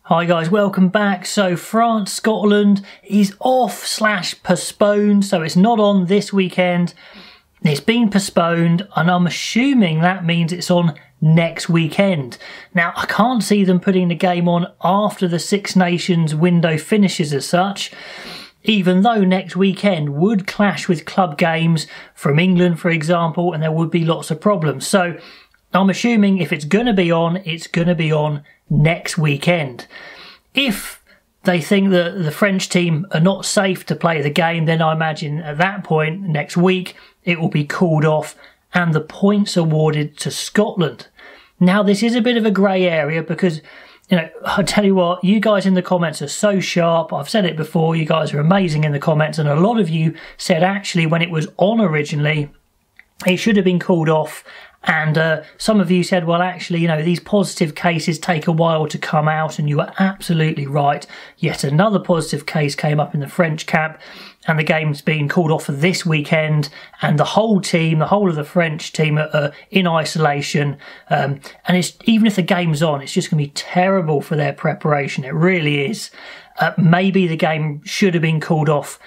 Hi guys, welcome back. So France-Scotland is off/postponed, so it's not on this weekend. It's been postponed, and I'm assuming that means it's on next weekend. Now, I can't see them putting the game on after the Six Nations window finishes as such, even though next weekend would clash with club games from England, for example, and there would be lots of problems. So I'm assuming if it's going to be on, it's going to be on next weekend. If they think that the French team are not safe to play the game, then I imagine at that point next week it will be called off and the points awarded to Scotland. Now, this is a bit of a grey area because, you know, I tell you what, you guys in the comments are so sharp. I've said it before, you guys are amazing in the comments, and a lot of you said actually when it was on originally it should have been called off. And some of you said, well, actually, you know, these positive cases take a while to come out, and you were absolutely right. Yet another positive case came up in the French camp, and the game's been called off for this weekend, and the whole team, the whole of the French team are in isolation. And it's, even if the game's on, it's just going to be terrible for their preparation. It really is. Maybe the game should have been called off,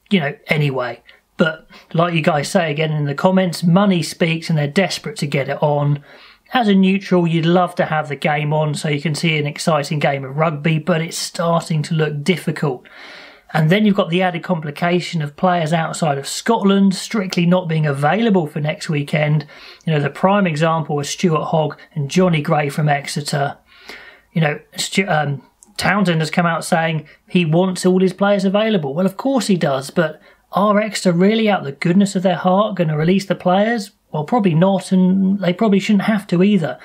you know, anyway. But like you guys say again in the comments, money speaks and they're desperate to get it on. As a neutral, you'd love to have the game on so you can see an exciting game of rugby, but it's starting to look difficult. And then you've got the added complication of players outside of Scotland strictly not being available for next weekend. You know, the prime example was Stuart Hogg and Johnny Gray from Exeter. You know, Townsend has come out saying he wants all his players available. Well, of course he does, but are Exeter really out of the goodness of their heart going to release the players? Well, probably not, and they probably shouldn't have to either.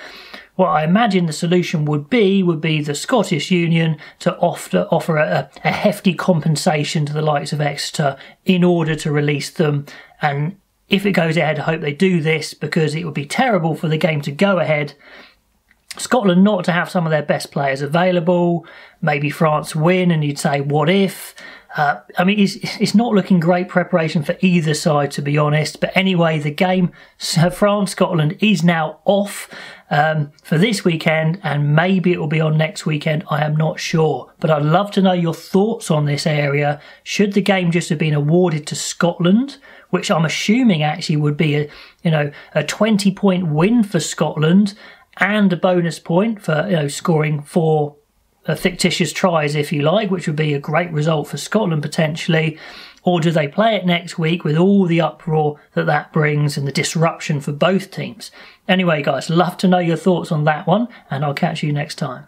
What I imagine the solution would be the Scottish Union to offer a hefty compensation to the likes of Exeter in order to release them. And if it goes ahead, I hope they do this, because it would be terrible for the game to go ahead, Scotland not to have some of their best players available, maybe France win, and you'd say, what if? I mean, it's not looking great preparation for either side, to be honest. But anyway, the game, France-Scotland, is now off for this weekend, and maybe it will be on next weekend. I am not sure. But I'd love to know your thoughts on this area. Should the game just have been awarded to Scotland, which I'm assuming actually would be a 20-point win for Scotland and a bonus point for scoring 4 fictitious tries, if you like, which would be a great result for Scotland potentially? Or do they play it next week with all the uproar that brings and the disruption for both teams? Anyway, guys, love to know your thoughts on that one, and I'll catch you next time.